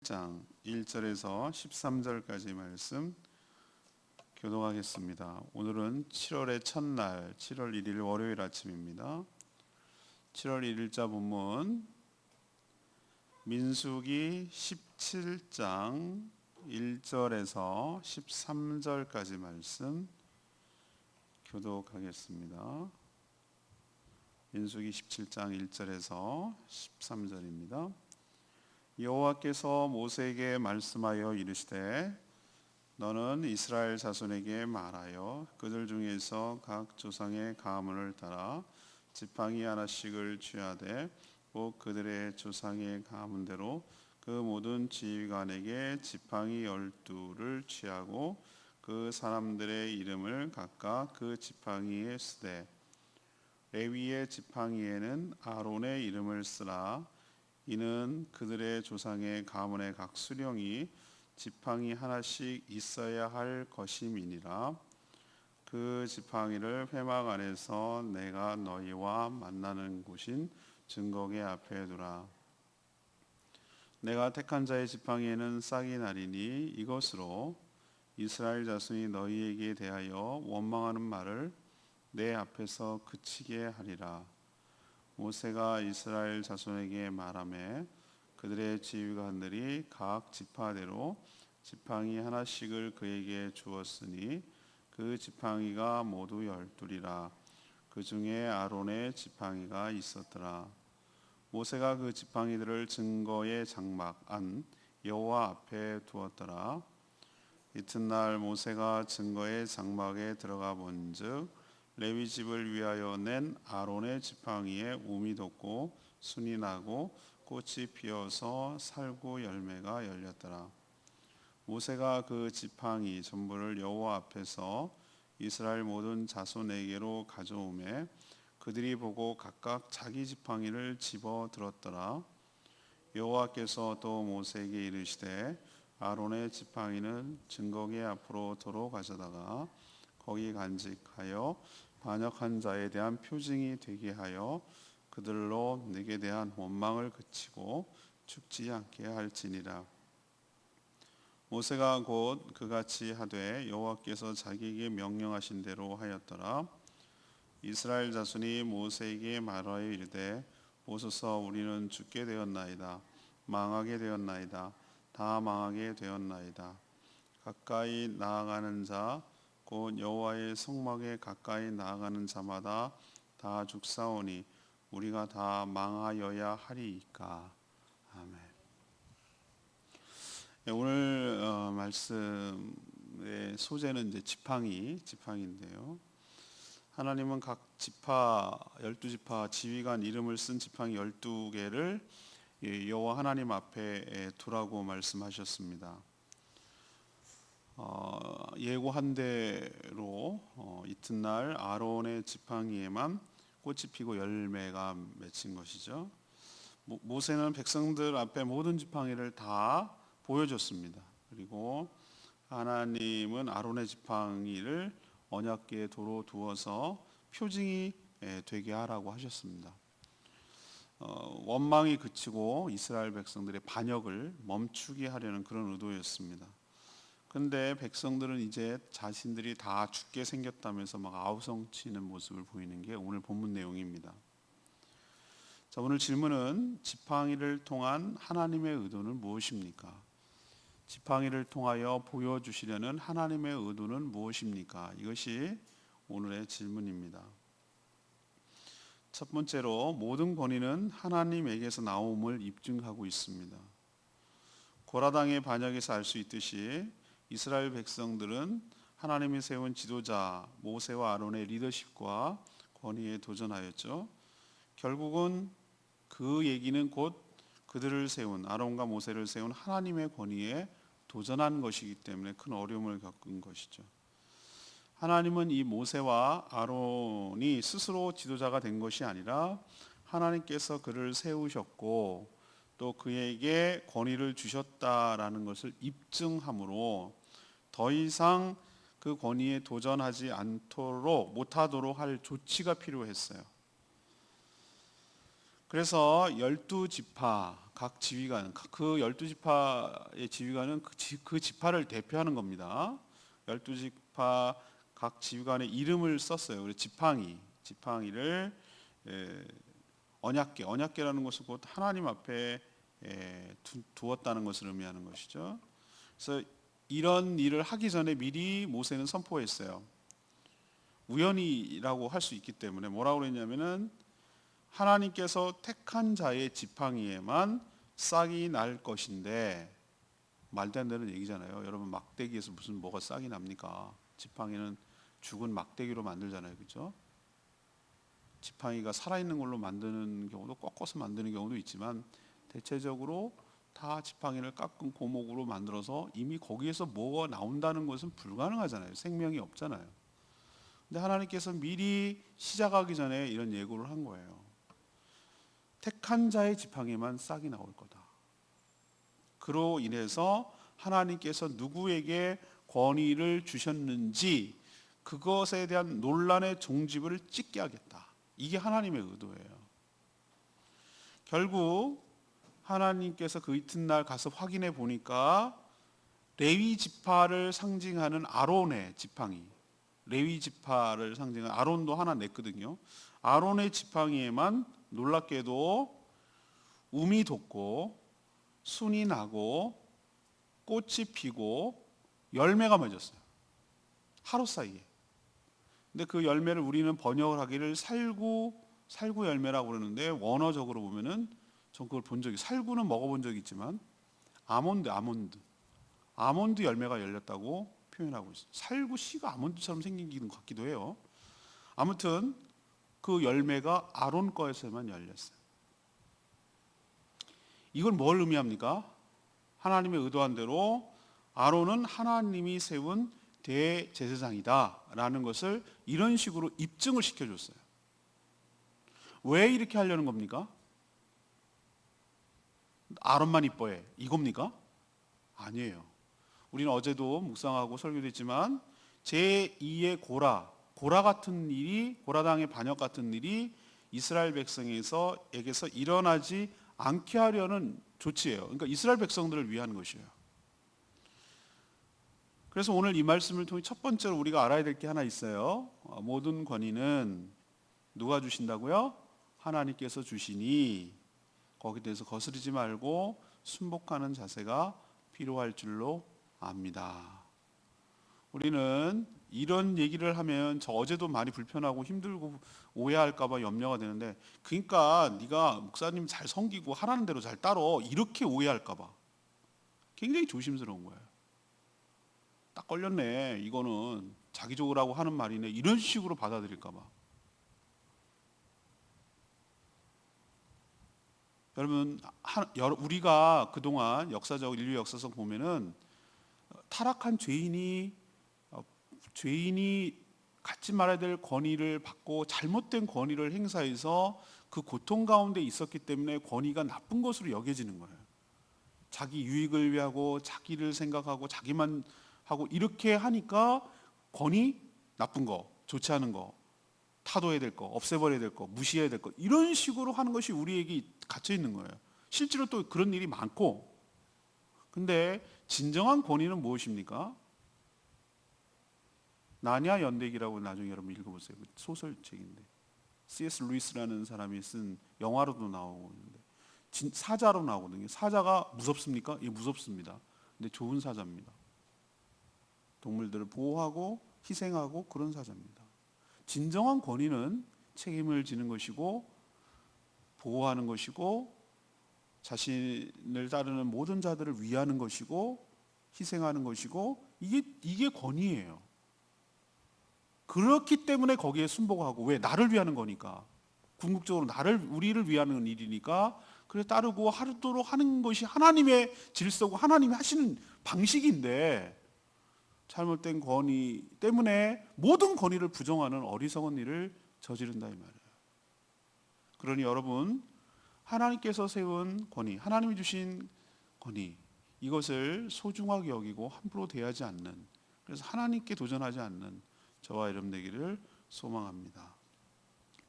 17장 1절에서 13절까지 말씀 교독하겠습니다. 오늘은 7월의 첫날 7월 1일 월요일 아침입니다. 7월 1일자 본문 민수기 17장 1절에서 13절까지 말씀 교독하겠습니다. 민수기 17장 1절에서 13절입니다. 여호와께서 모세에게 말씀하여 이르시되 너는 이스라엘 자손에게 말하여 그들 중에서 각 조상의 가문을 따라 지팡이 하나씩을 취하되 곧 그들의 조상의 가문대로 그 모든 지휘관에게 지팡이 12를 취하고 그 사람들의 이름을 각각 그 지팡이에 쓰되 레위의 지팡이에는 아론의 이름을 쓰라. 이는 그들의 조상의 가문의 각 수령이 지팡이 하나씩 있어야 할 것임이니라. 그 지팡이를 회막 안에서 내가 너희와 만나는 곳인 증거계 앞에 두라. 내가 택한 자의 지팡이에는 싹이 나리니 이것으로 이스라엘 자손이 너희에게 대하여 원망하는 말을 내 앞에서 그치게 하리라. 모세가 이스라엘 자손에게 말하매 그들의 지휘관들이 각 지파대로 지팡이 하나씩을 그에게 주었으니 그 지팡이가 모두 12이라. 그 중에 아론의 지팡이가 있었더라. 모세가 그 지팡이들을 증거의 장막 안 여호와 앞에 두었더라. 이튿날 모세가 증거의 장막에 들어가 본즉 레위 집을 위하여 낸 아론의 지팡이에 움이 돋고 순이 나고 꽃이 피어서 살구 열매가 열렸더라. 모세가 그 지팡이 전부를 여호와 앞에서 이스라엘 모든 자손에게로 가져오매 그들이 보고 각각 자기 지팡이를 집어 들었더라. 여호와께서 또 모세에게 이르시되 아론의 지팡이는 증거계 앞으로 도로 가져다가 거기 간직하여 반역한 자에 대한 표징이 되게 하여 그들로 내게 대한 원망을 그치고 죽지 않게 할지니라. 모세가 곧 그같이 하되 여호와께서 자기에게 명령하신 대로 하였더라. 이스라엘 자손이 모세에게 말하여 이르되 보소서 우리는 죽게 되었나이다. 망하게 되었나이다. 다 망하게 되었나이다. 가까이 나아가는 자 곧 여호와의 성막에 가까이 나아가는 자마다 다 죽사오니 우리가 다 망하여야 하리이까. 아멘. 오늘 말씀의 소재는 이제 지팡이인데요. 하나님은 각 지파 12지파 지휘관 이름을 쓴 지팡이 12개를 여호와 하나님 앞에 두라고 말씀하셨습니다. 예고한 대로 이튿날 아론의 지팡이에만 꽃이 피고 열매가 맺힌 것이죠. 모세는 백성들 앞에 모든 지팡이를 다 보여줬습니다. 그리고 하나님은 아론의 지팡이를 언약궤에 도로 두어서 표징이 되게 하라고 하셨습니다. 원망이 그치고 이스라엘 백성들의 반역을 멈추게 하려는 그런 의도였습니다. 그런데 백성들은 이제 자신들이 다 죽게 생겼다면서 막 아우성치는 모습을 보이는 게 오늘 본문 내용입니다. 자, 오늘 질문은 지팡이를 통한 하나님의 의도는 무엇입니까? 지팡이를 통하여 보여주시려는 하나님의 의도는 무엇입니까? 이것이 오늘의 질문입니다. 첫 번째로 모든 권위는 하나님에게서 나옴을 입증하고 있습니다. 고라당의 반역에서 알 수 있듯이 이스라엘 백성들은 하나님이 세운 지도자 모세와 아론의 리더십과 권위에 도전하였죠. 결국은 그 얘기는 곧 그들을 세운 아론과 모세를 세운 하나님의 권위에 도전한 것이기 때문에 큰 어려움을 겪은 것이죠. 하나님은 이 모세와 아론이 스스로 지도자가 된 것이 아니라 하나님께서 그를 세우셨고 또 그에게 권위를 주셨다라는 것을 입증함으로 더 이상 그 권위에 도전하지 못하도록 할 조치가 필요했어요. 그래서 12지파, 각 지휘관, 그 12지파의 지휘관은 그 지파를 대표하는 겁니다. 12지파 각 지휘관의 이름을 썼어요. 그래서 지팡이를 언약궤라는 것은 곧 하나님 앞에 두었다는 것을 의미하는 것이죠. 그래서 이런 일을 하기 전에 미리 모세는 선포했어요. 우연이라고 할 수 있기 때문에 뭐라고 그랬냐면은 하나님께서 택한 자의 지팡이에만 싹이 날 것인데, 말도 안 되는 얘기잖아요. 여러분, 막대기에서 무슨 뭐가 싹이 납니까? 지팡이는 죽은 막대기로 만들잖아요, 그렇죠? 지팡이가 살아있는 걸로 만드는 경우도, 꺾어서 만드는 경우도 있지만 대체적으로 다 지팡이를 깎은 고목으로 만들어서 이미 거기에서 뭐가 나온다는 것은 불가능하잖아요. 생명이 없잖아요. 근데 하나님께서 미리 시작하기 전에 이런 예고를 한 거예요. 택한 자의 지팡이만 싹이 나올 거다. 그로 인해서 하나님께서 누구에게 권위를 주셨는지 그것에 대한 논란의 종집을 찍게 하겠다. 이게 하나님의 의도예요. 결국 하나님께서 그 이튿날 가서 확인해 보니까 레위 지파를 상징하는 아론의 지팡이, 레위 지파를 상징하는 아론도 하나 냈거든요. 아론의 지팡이에만 놀랍게도 움이 돋고 순이 나고 꽃이 피고 열매가 맺었어요. 하루 사이에. 근데 그 열매를 우리는 번역을 하기를 살구 열매라고 그러는데, 원어적으로 보면은 전 그걸 본 적이, 살구는 먹어본 적이 있지만 아몬드 열매가 열렸다고 표현하고 있어요. 살구 씨가 아몬드처럼 생긴 것 같기도 해요. 아무튼 그 열매가 아론 거에서만 열렸어요. 이걸 뭘 의미합니까? 하나님의 의도한 대로 아론은 하나님이 세운 대제사장이다 라는 것을 이런 식으로 입증을 시켜줬어요. 왜 이렇게 하려는 겁니까? 아론만 이뻐해 이겁니까? 아니에요. 우리는 어제도 묵상하고 설교도 했지만 제2의 고라 같은 일이, 고라당의 반역 같은 일이 이스라엘 백성에게서 일어나지 않게 하려는 조치예요. 그러니까 이스라엘 백성들을 위한 것이에요. 그래서 오늘 이 말씀을 통해 첫 번째로 우리가 알아야 될 게 하나 있어요. 모든 권위는 누가 주신다고요? 하나님께서 주시니 거기에 대해서 거스르지 말고 순복하는 자세가 필요할 줄로 압니다. 우리는 이런 얘기를 하면 저 어제도 많이 불편하고 힘들고 오해할까 봐 염려가 되는데, 그러니까 네가 목사님 잘 섬기고 하라는 대로 잘 따라, 이렇게 오해할까 봐 굉장히 조심스러운 거예요. 딱 걸렸네, 이거는 자기적으로 하는 말이네, 이런 식으로 받아들일까 봐. 여러분, 우리가 그동안 인류 역사적 보면은 타락한 죄인이 갖지 말아야 될 권위를 받고 잘못된 권위를 행사해서 그 고통 가운데 있었기 때문에 권위가 나쁜 것으로 여겨지는 거예요. 자기 유익을 위하고 자기를 생각하고 자기만 하고 이렇게 하니까 권위, 나쁜 거, 좋지 않은 거, 타도해야 될 거, 없애버려야 될 거, 무시해야 될 거, 이런 식으로 하는 것이 우리에게 갇혀 있는 거예요. 실제로 또 그런 일이 많고. 근데 진정한 권위는 무엇입니까? 나냐 연대기라고 나중에 여러분 읽어보세요. 소설책인데 C.S. 루이스라는 사람이 쓴, 영화로도 나오고 있는데 사자로 나오거든요. 사자가 무섭습니까? 예, 무섭습니다. 근데 좋은 사자입니다. 동물들을 보호하고 희생하고 그런 사자입니다. 진정한 권위는 책임을 지는 것이고 보호하는 것이고 자신을 따르는 모든 자들을 위하는 것이고 희생하는 것이고, 이게 권위예요. 그렇기 때문에 거기에 순복하고, 왜? 나를 위하는 거니까. 궁극적으로 우리를 위하는 일이니까 그래 따르고 하도록 하는 것이 하나님의 질서고 하나님이 하시는 방식인데, 잘못된 권위 때문에 모든 권위를 부정하는 어리석은 일을 저지른다 이 말이에요. 그러니 여러분, 하나님께서 세운 권위, 하나님이 주신 권위, 이것을 소중하게 여기고 함부로 대하지 않는, 그래서 하나님께 도전하지 않는 저와 여러분 되기를 소망합니다.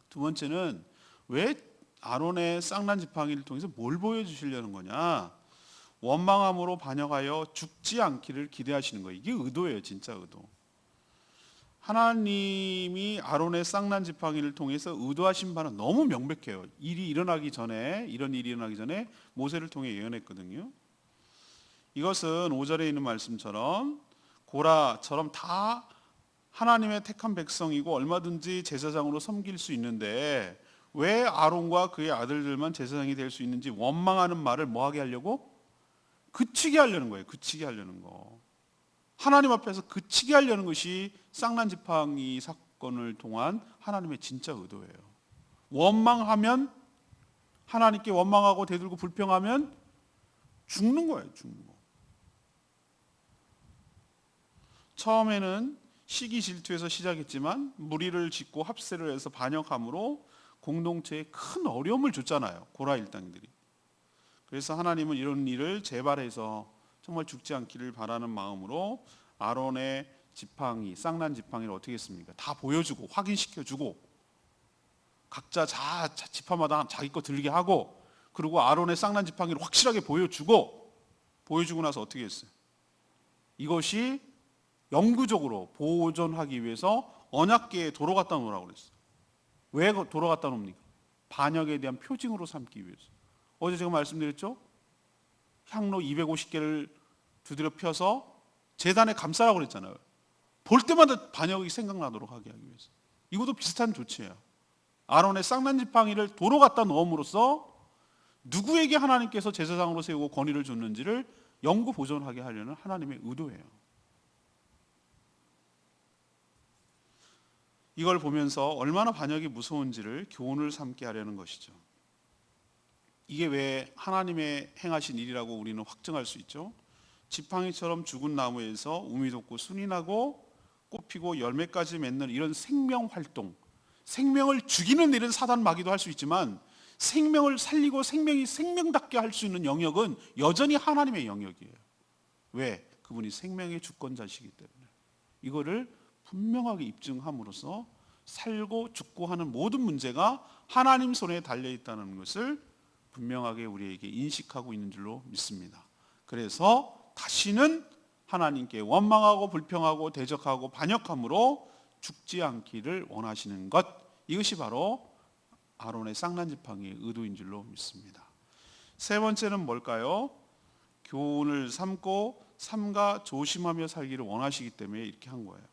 두 번째는 왜 아론의 쌍난 지팡이를 통해서 뭘 보여주시려는 거냐? 원망함으로 반역하여 죽지 않기를 기대하시는 거예요. 이게 의도예요, 진짜 의도. 하나님이 아론의 쌍난 지팡이를 통해서 의도하신 바는 너무 명백해요. 이런 일이 일어나기 전에 모세를 통해 예언했거든요. 이것은 5절에 있는 말씀처럼 고라처럼 다 하나님의 택한 백성이고 얼마든지 제사장으로 섬길 수 있는데 왜 아론과 그의 아들들만 제사장이 될 수 있는지 원망하는 말을 뭐하게 하려고? 그치게 하려는 거예요. 그치게 하려는 거. 하나님 앞에서 그치게 하려는 것이 쌍난 지팡이 사건을 통한 하나님의 진짜 의도예요. 원망하면, 하나님께 원망하고 대들고 불평하면 죽는 거예요. 죽는 거. 처음에는 시기 질투에서 시작했지만 무리를 짓고 합세를 해서 반역함으로 공동체에 큰 어려움을 줬잖아요. 고라 일당들이. 그래서 하나님은 이런 일을 재발해서 정말 죽지 않기를 바라는 마음으로 아론의 지팡이, 쌍난 지팡이를 어떻게 했습니까? 다 보여주고 확인시켜주고 각자 지파마다 자기 거 들게 하고 그리고 아론의 쌍난 지팡이를 확실하게 보여주고 나서 어떻게 했어요? 이것이 영구적으로 보존하기 위해서 언약궤에 도로 갖다 놓으라고 그랬어요. 왜 도로 갖다 놓습니까? 반역에 대한 표징으로 삼기 위해서. 어제 제가 말씀드렸죠? 향로 250개를 두드려 펴서 제단에 감싸라고 그랬잖아요. 볼 때마다 반역이 생각나도록 하게 하기 위해서. 이것도 비슷한 조치예요. 아론의 쌍난 지팡이를 도로 갖다 넣음으로써 누구에게 하나님께서 제사장으로 세우고 권위를 줬는지를 영구 보존하게 하려는 하나님의 의도예요. 이걸 보면서 얼마나 반역이 무서운지를 교훈을 삼게 하려는 것이죠. 이게 왜 하나님의 행하신 일이라고 우리는 확증할 수 있죠. 지팡이처럼 죽은 나무에서 우미 돋고 순이 나고 꽃 피고 열매까지 맺는 이런 생명 활동, 생명을 죽이는 일은 사단 마귀도 할 수 있지만 생명을 살리고 생명이 생명답게 할 수 있는 영역은 여전히 하나님의 영역이에요. 왜? 그분이 생명의 주권자시기 때문에. 이거를 분명하게 입증함으로써 살고 죽고 하는 모든 문제가 하나님 손에 달려있다는 것을 분명하게 우리에게 인식하고 있는 줄로 믿습니다. 그래서 다시는 하나님께 원망하고 불평하고 대적하고 반역함으로 죽지 않기를 원하시는 것, 이것이 바로 아론의 쌍난 지팡이의 의도인 줄로 믿습니다. 세 번째는 뭘까요? 교훈을 삼고 삼가 조심하며 살기를 원하시기 때문에 이렇게 한 거예요.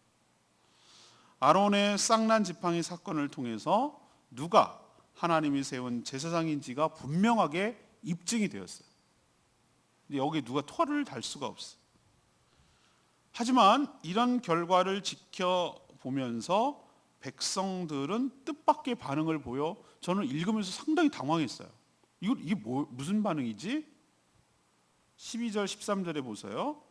아론의 쌍난 지팡이 사건을 통해서 누가 하나님이 세운 제사장인지가 분명하게 입증이 되었어요. 근데 여기에 누가 토를 달 수가 없어요. 하지만 이런 결과를 지켜보면서 백성들은 뜻밖의 반응을 보여 저는 읽으면서 상당히 당황했어요. 이게 무슨 반응이지? 12절 13절에 보세요.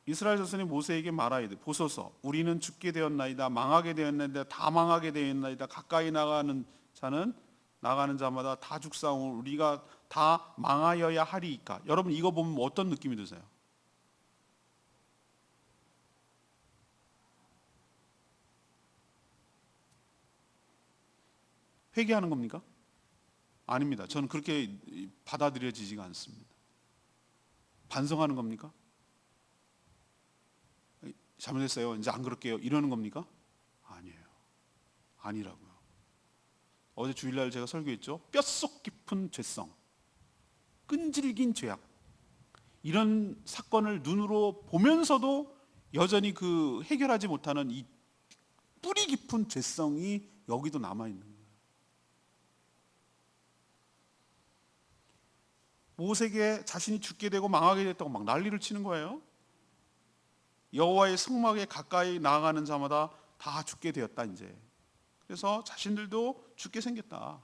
이스라엘 자손이 모세에게 말하이되 보소서 우리는 죽게 되었나이다 망하게 되었나이다 다 망하게 되었나이다 가까이 나가는 자마다 다 죽사오니 우리가 다 망하여야 하리이까. 여러분 이거 보면 어떤 느낌이 드세요? 회개하는 겁니까? 아닙니다. 저는 그렇게 받아들여지지가 않습니다. 반성하는 겁니까? 잘못했어요. 이제 안 그럴게요. 이러는 겁니까? 아니에요. 아니라고요. 어제 주일날 제가 설교했죠. 뼛속 깊은 죄성, 끈질긴 죄악, 이런 사건을 눈으로 보면서도 여전히 그 해결하지 못하는 이 뿌리 깊은 죄성이 여기도 남아있는 거예요. 모세에게 자신이 죽게 되고 망하게 됐다고 막 난리를 치는 거예요. 여호와의 성막에 가까이 나아가는 자마다 다 죽게 되었다 이제. 그래서 자신들도 죽게 생겼다.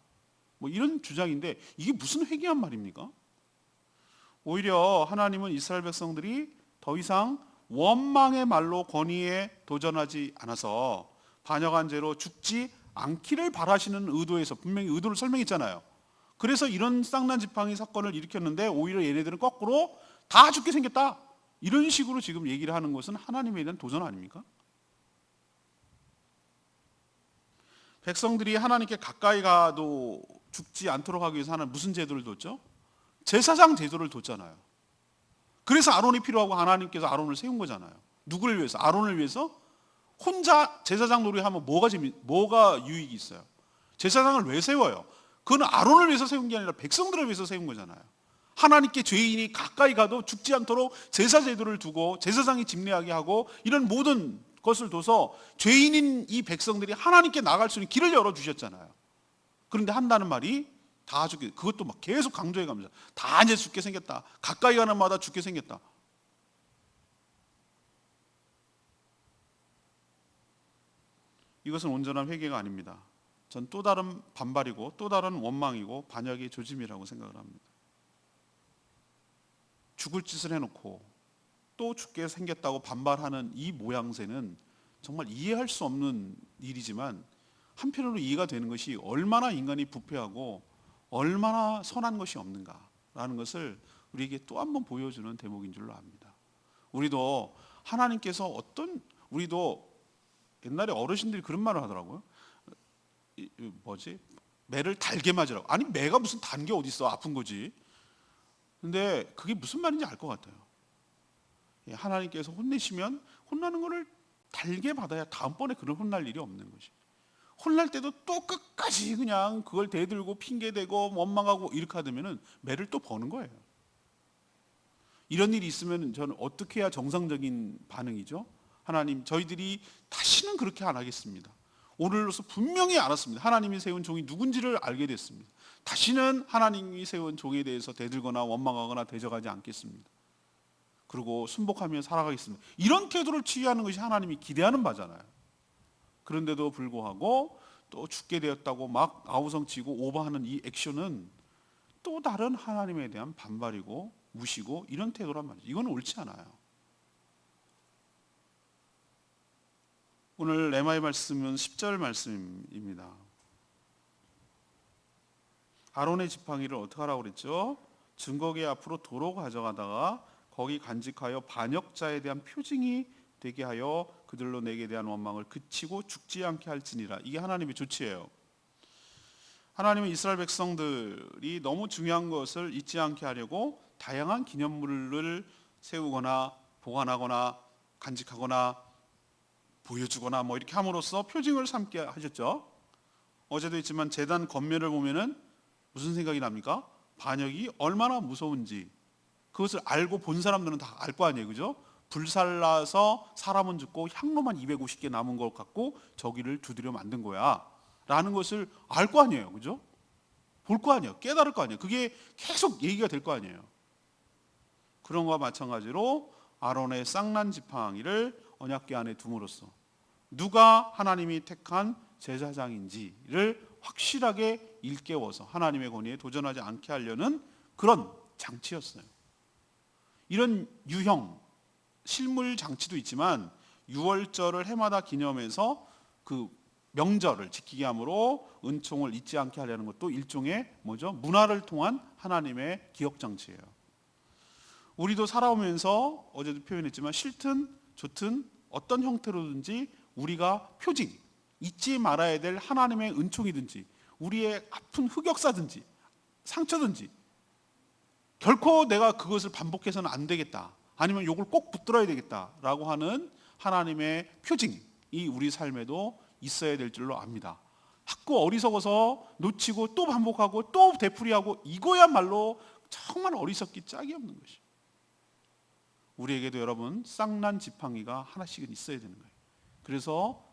뭐 이런 주장인데 이게 무슨 회개한 말입니까? 오히려 하나님은 이스라엘 백성들이 더 이상 원망의 말로 권위에 도전하지 않아서 반역한 죄로 죽지 않기를 바라시는 의도에서 분명히 의도를 설명했잖아요. 그래서 이런 쌍난 지팡이 사건을 일으켰는데 오히려 얘네들은 거꾸로 다 죽게 생겼다. 이런 식으로 지금 얘기를 하는 것은 하나님에 대한 도전 아닙니까? 백성들이 하나님께 가까이 가도 죽지 않도록 하기 위해서 하나님 무슨 제도를 뒀죠? 제사장 제도를 뒀잖아요. 그래서 아론이 필요하고 하나님께서 아론을 세운 거잖아요. 누구를 위해서? 아론을 위해서? 혼자 제사장 놀이하면 뭐가 유익이 있어요? 제사장을 왜 세워요? 그건 아론을 위해서 세운 게 아니라 백성들을 위해서 세운 거잖아요. 하나님께 죄인이 가까이 가도 죽지 않도록 제사 제도를 두고 제사장이 집례하게 하고 이런 모든 것을 둬서 죄인인 이 백성들이 하나님께 나갈 수 있는 길을 열어주셨잖아요. 그런데 한다는 말이 다 죽게, 그것도 막 계속 강조해 가면서 다 이제 죽게 생겼다. 가까이 가는 마다 죽게 생겼다. 이것은 온전한 회개가 아닙니다. 전 또 다른 반발이고 또 다른 원망이고 반역의 조짐이라고 생각을 합니다. 죽을 짓을 해놓고 또 죽게 생겼다고 반발하는 이 모양새는 정말 이해할 수 없는 일이지만 한편으로 이해가 되는 것이 얼마나 인간이 부패하고 얼마나 선한 것이 없는가라는 것을 우리에게 또 한 번 보여주는 대목인 줄로 압니다. 우리도 하나님께서 우리도 옛날에 어르신들이 그런 말을 하더라고요. 매를 달게 맞으라고. 아니 매가 무슨 단 게 어디 있어? 아픈 거지. 근데 그게 무슨 말인지 알 것 같아요. 하나님께서 혼내시면 혼나는 거를 달게 받아야 다음번에 그런 혼날 일이 없는 것이. 혼날 때도 또 끝까지 그냥 그걸 대들고 핑계대고 원망하고 이렇게 하면은 매를 또 버는 거예요. 이런 일이 있으면 저는 어떻게 해야 정상적인 반응이죠? 하나님, 저희들이 다시는 그렇게 안 하겠습니다. 오늘로서 분명히 알았습니다. 하나님이 세운 종이 누군지를 알게 됐습니다. 다시는 하나님이 세운 종에 대해서 대들거나 원망하거나 대적하지 않겠습니다. 그리고 순복하며 살아가겠습니다. 이런 태도를 취하는 것이 하나님이 기대하는 바잖아요. 그런데도 불구하고 또 죽게 되었다고 막 아우성치고 오버하는 이 액션은 또 다른 하나님에 대한 반발이고 무시고 이런 태도란 말이죠. 이건 옳지 않아요. 오늘 레마의 말씀은 10절 말씀입니다. 아론의 지팡이를 어떻게 하라고 그랬죠? 증거궤 앞으로 도로 가져가다가 거기 간직하여 반역자에 대한 표징이 되게 하여 그들로 내게 대한 원망을 그치고 죽지 않게 할지니라. 이게 하나님의 조치예요. 하나님은 이스라엘 백성들이 너무 중요한 것을 잊지 않게 하려고 다양한 기념물을 세우거나 보관하거나 간직하거나 보여주거나 이렇게 함으로써 표징을 삼게 하셨죠. 어제도 했지만 제단 겉면을 보면은 무슨 생각이 납니까? 반역이 얼마나 무서운지 그것을 알고 본 사람들은 다 알 거 아니에요, 그죠? 불살라서 사람은 죽고 향로만 250개 남은 것 같고 저기를 두드려 만든 거야 라는 것을 알 거 아니에요, 그죠? 볼 거 아니에요, 깨달을 거 아니에요. 그게 계속 얘기가 될 거 아니에요. 그런 것과 마찬가지로 아론의 쌍난 지팡이를 언약궤 안에 둠으로써 누가 하나님이 택한 제사장인지를 확실하게 일깨워서 하나님의 권위에 도전하지 않게 하려는 그런 장치였어요. 이런 유형 실물 장치도 있지만 유월절을 해마다 기념해서 그 명절을 지키게 함으로 은총을 잊지 않게 하려는 것도 일종의 문화를 통한 하나님의 기억 장치예요. 우리도 살아오면서 어제도 표현했지만 싫든 좋든 어떤 형태로든지 우리가 표징, 잊지 말아야 될 하나님의 은총이든지 우리의 아픈 흑역사든지 상처든지 결코 내가 그것을 반복해서는 안 되겠다, 아니면 요걸 꼭 붙들어야 되겠다라고 하는 하나님의 표징이 우리 삶에도 있어야 될 줄로 압니다. 자꾸 어리석어서 놓치고 또 반복하고 또 되풀이하고 이거야말로 정말 어리석기 짝이 없는 것이. 우리에게도 여러분 쌍난 지팡이가 하나씩은 있어야 되는 거예요. 그래서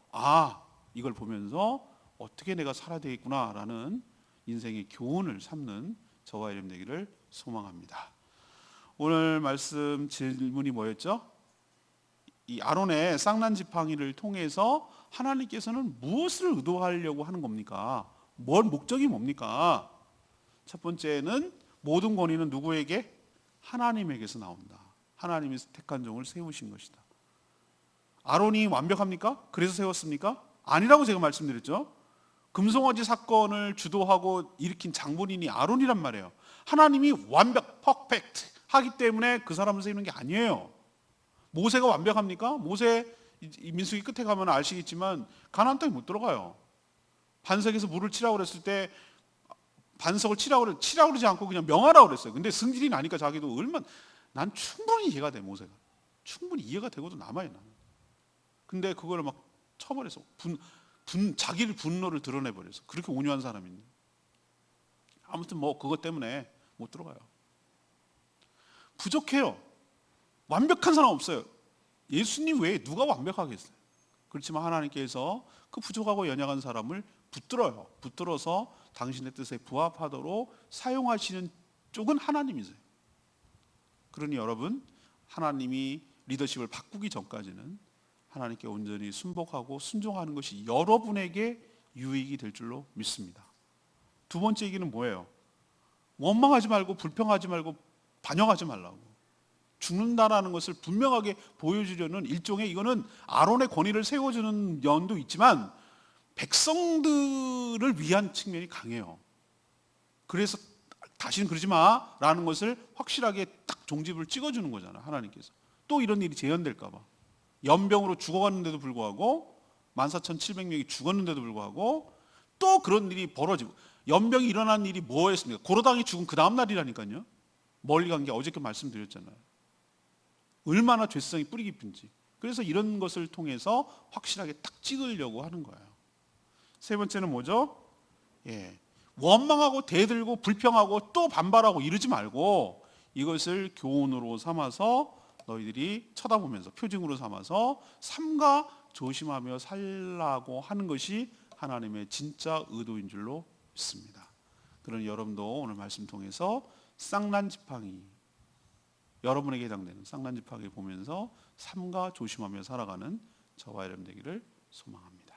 이걸 보면서 어떻게 내가 살아야 되겠구나라는 인생의 교훈을 삼는 저와 여러분 되기를 소망합니다. 오늘 말씀 질문이 뭐였죠? 이 아론의 쌍난 지팡이를 통해서 하나님께서는 무엇을 의도하려고 하는 겁니까? 뭔 목적이 뭡니까? 첫 번째는 모든 권위는 누구에게? 하나님에게서 나온다. 하나님이 택한 종을 세우신 것이다. 아론이 완벽합니까? 그래서 세웠습니까? 아니라고 제가 말씀드렸죠. 금송아지 사건을 주도하고 일으킨 장본인이 아론이란 말이에요. 하나님이 완벽, 퍼펙트 하기 때문에 그 사람을 세우는 게 아니에요. 모세가 완벽합니까? 모세 민수기 끝에 가면 아시겠지만 가나안 땅에 못 들어가요. 반석에서 물을 치라고 그랬을 때 반석을 치라고 그러지 않고 그냥 명하라고 그랬어요. 근데 승질이 나니까 자기도 난 충분히 이해가 돼. 모세가 충분히 이해가 되고도 남아요. 나는. 근데 그걸 막 쳐버려서 자기를 분노를 드러내버려서 그렇게 온유한 사람인데 아무튼 뭐 그것 때문에 못 들어가요. 부족해요. 완벽한 사람 없어요. 예수님 외에 누가 완벽하겠어요. 그렇지만 하나님께서 그 부족하고 연약한 사람을 붙들어요. 붙들어서 당신의 뜻에 부합하도록 사용하시는 쪽은 하나님이세요. 그러니 여러분, 하나님이 리더십을 바꾸기 전까지는 하나님께 온전히 순복하고 순종하는 것이 여러분에게 유익이 될 줄로 믿습니다. 두 번째 얘기는 뭐예요? 원망하지 말고 불평하지 말고 반역하지 말라고. 죽는다라는 것을 분명하게 보여주려는 일종의, 이거는 아론의 권위를 세워주는 면도 있지만 백성들을 위한 측면이 강해요. 그래서 다시는 그러지 마라는 것을 확실하게 딱 종집을 찍어주는 거잖아요. 하나님께서. 또 이런 일이 재현될까 봐. 연병으로 죽어갔는데도 불구하고 14,700명이 죽었는데도 불구하고 또 그런 일이 벌어지고, 연병이 일어난 일이 뭐였습니까? 고로당이 죽은 그 다음 날이라니까요. 멀리 간 게 어저께 말씀드렸잖아요. 얼마나 죄성이 뿌리 깊은지. 그래서 이런 것을 통해서 확실하게 딱 찍으려고 하는 거예요. 세 번째는 뭐죠? 원망하고 대들고 불평하고 또 반발하고 이러지 말고 이것을 교훈으로 삼아서 너희들이 쳐다보면서 표징으로 삼아서 삼가 조심하며 살라고 하는 것이 하나님의 진짜 의도인 줄로 믿습니다. 그러니 여러분도 오늘 말씀 통해서 쌍난지팡이, 여러분에게 해당되는 쌍난지팡이 보면서 삼가 조심하며 살아가는 저와 여러분 되기를 소망합니다.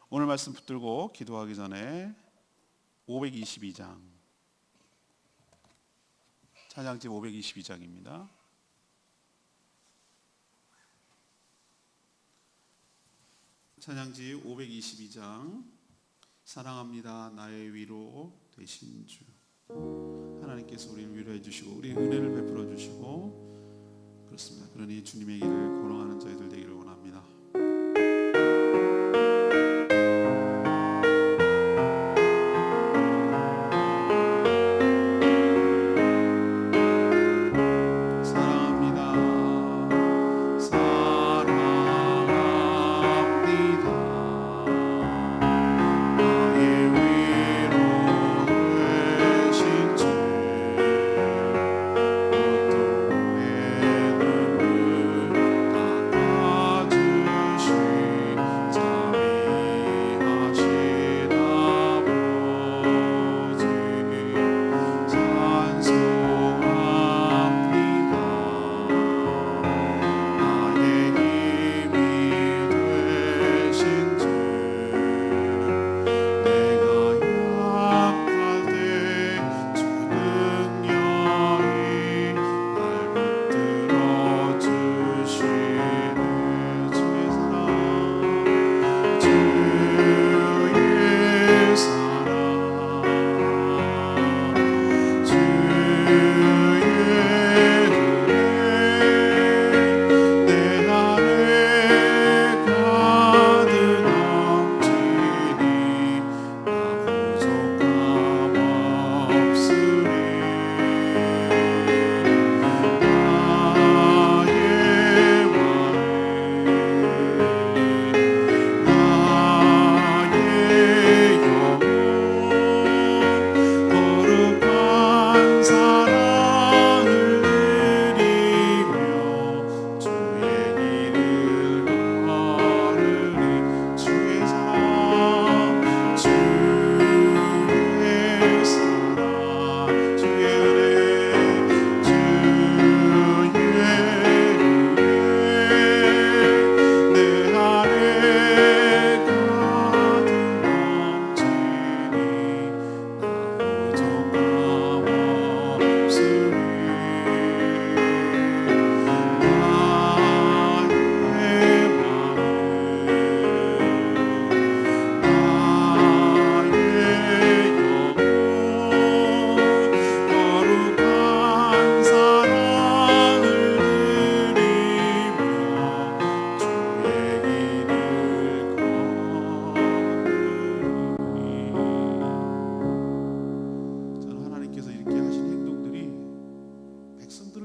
오늘 말씀 붙들고 기도하기 전에 522장, 찬양집 522장입니다. 찬양집 522장, 사랑합니다 나의 위로 되신 주. 하나님께서 우리를 위로해 주시고 우리 은혜를 베풀어 주시고 그렇습니다. 그러니 주님의 길을 걸어가는 저희들 되기를 원합니다.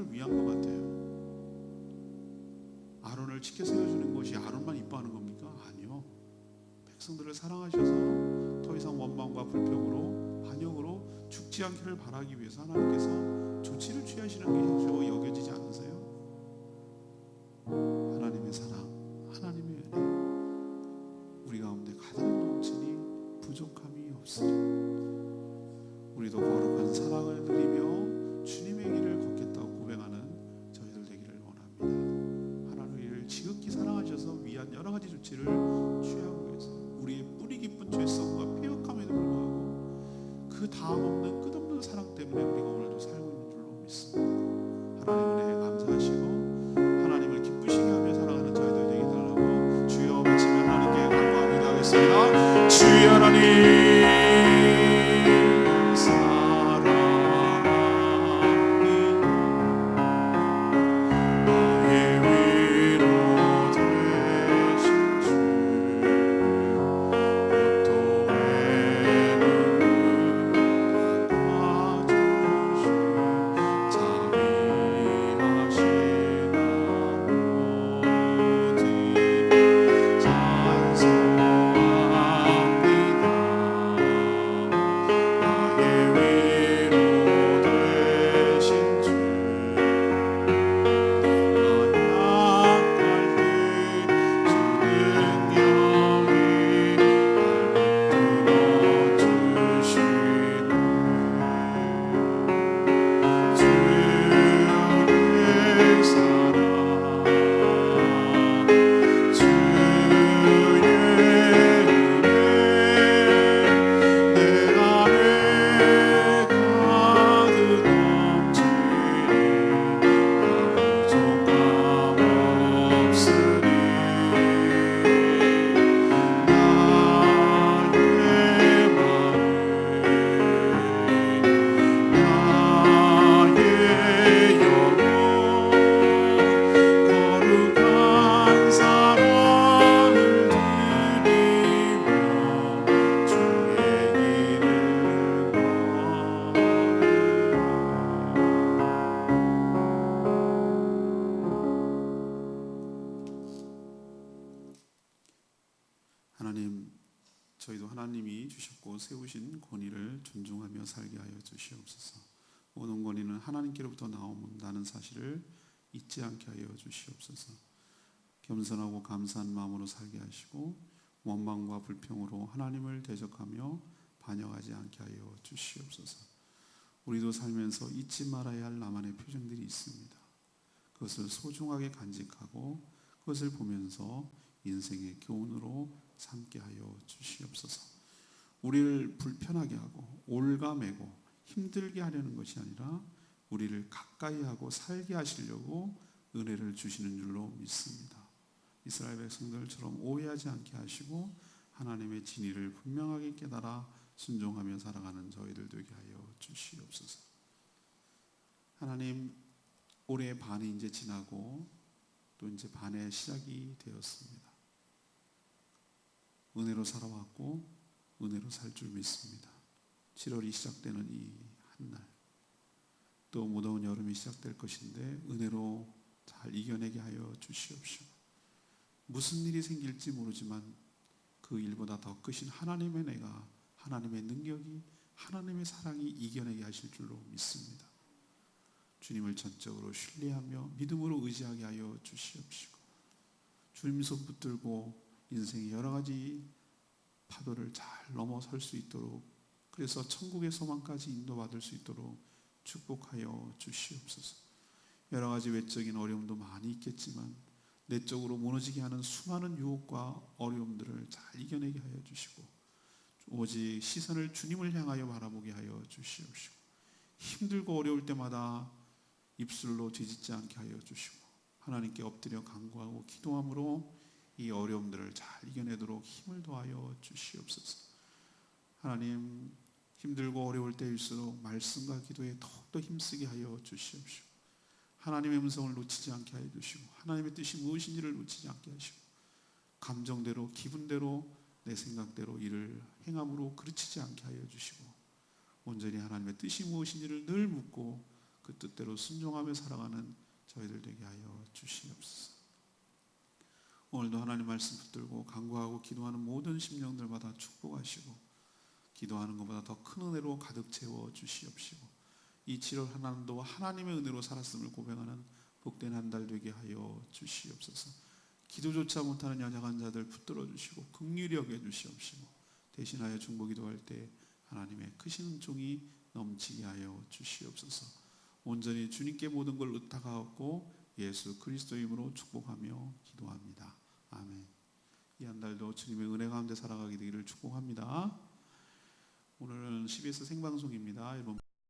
백성들을 위한 것 같아요. 아론을 지켜 세워주는 것이 아론만 이뻐하는 겁니까? 아니요. 백성들을 사랑하셔서 더 이상 원망과 불평으로 반역으로 죽지 않기를 바라기 위해서 하나님께서 조치를 취하시는 게 여겨지지 않으세요? 하나님의 사랑, 하나님의 은혜, 우리 가운데 가득 넘치니 부족함이 없으리. 우리도 거룩한 사랑을 누리며 주님의 길을 걷겠다고 고백하는 저희들 되기를 원합니다. 하나님 우리를 지극히 사랑하셔서 위한 여러 가지 조치를 취하고 계세요. 우리의 뿌리 깊은 죄성과 패역함에도 불구하고 그 다음 없는 끝없는 사랑 때문에 우리가 오늘도 살고 있는 줄로 믿습니다. 하나님 은혜에 감사하시고 하나님을 기쁘시게 하며 살아가는 저희들 되게 달라고 주여 외치며 하나님께 간구하고 기도하겠습니다. 주여 하나님 하나님, 저희도 하나님이 주셨고 세우신 권위를 존중하며 살게 하여 주시옵소서. 모든 권위는 하나님께로부터 나온다는 사실을 잊지 않게 하여 주시옵소서. 겸손하고 감사한 마음으로 살게 하시고 원망과 불평으로 하나님을 대적하며 반역하지 않게 하여 주시옵소서. 우리도 살면서 잊지 말아야 할 나만의 표정들이 있습니다. 그것을 소중하게 간직하고 그것을 보면서 인생의 교훈으로 삼게 하여 주시옵소서. 우리를 불편하게 하고 올가매고 힘들게 하려는 것이 아니라 우리를 가까이 하고 살게 하시려고 은혜를 주시는 줄로 믿습니다. 이스라엘 백성들처럼 오해하지 않게 하시고 하나님의 진리를 분명하게 깨달아 순종하며 살아가는 저희들 되게 하여 주시옵소서. 하나님, 올해 반이 이제 지나고 또 이제 반의 시작이 되었습니다. 은혜로 살아왔고 은혜로 살 줄 믿습니다. 7월이 시작되는 이 한날, 또 무더운 여름이 시작될 것인데 은혜로 잘 이겨내게 하여 주시옵시고, 무슨 일이 생길지 모르지만 그 일보다 더 크신 하나님의 은혜가, 하나님의 능력이, 하나님의 사랑이 이겨내게 하실 줄로 믿습니다. 주님을 전적으로 신뢰하며 믿음으로 의지하게 하여 주시옵시고, 주님 손 붙들고 인생의 여러 가지 파도를 잘 넘어설 수 있도록, 그래서 천국의 소망까지 인도받을 수 있도록 축복하여 주시옵소서. 여러 가지 외적인 어려움도 많이 있겠지만 내적으로 무너지게 하는 수많은 유혹과 어려움들을 잘 이겨내게 하여 주시고, 오직 시선을 주님을 향하여 바라보게 하여 주시옵시고, 힘들고 어려울 때마다 입술로 뒤집지 않게 하여 주시고, 하나님께 엎드려 간구하고 기도함으로 이 어려움들을 잘 이겨내도록 힘을 더하여 주시옵소서. 하나님, 힘들고 어려울 때일수록 말씀과 기도에 더욱더 힘쓰게 하여 주시옵시고, 하나님의 음성을 놓치지 않게 하여 주시고, 하나님의 뜻이 무엇인지를 놓치지 않게 하시고, 감정대로 기분대로 내 생각대로 일을 행함으로 그르치지 않게 하여 주시고, 온전히 하나님의 뜻이 무엇인지를 늘 묻고 그 뜻대로 순종하며 살아가는 저희들 되게 하여 주시옵소서. 오늘도 하나님 말씀 붙들고 간구하고 기도하는 모든 심령들마다 축복하시고 기도하는 것보다 더 큰 은혜로 가득 채워 주시옵시고 이 7월 하나님도 하나님의 은혜로 살았음을 고백하는 복된 한 달 되게 하여 주시옵소서. 기도조차 못하는 연약한 자들 붙들어 주시고 긍휼히 여겨 주시옵시고 대신하여 중보 기도할 때 하나님의 크신 은총이 넘치게 하여 주시옵소서. 온전히 주님께 모든 걸 의탁하옵고 예수 그리스도의 이름으로 축복하며 기도합니다. 아멘. 이 한 달도 주님의 은혜 가운데 살아가게 되기를 축복합니다. 오늘은 CBS 생방송입니다. 여러분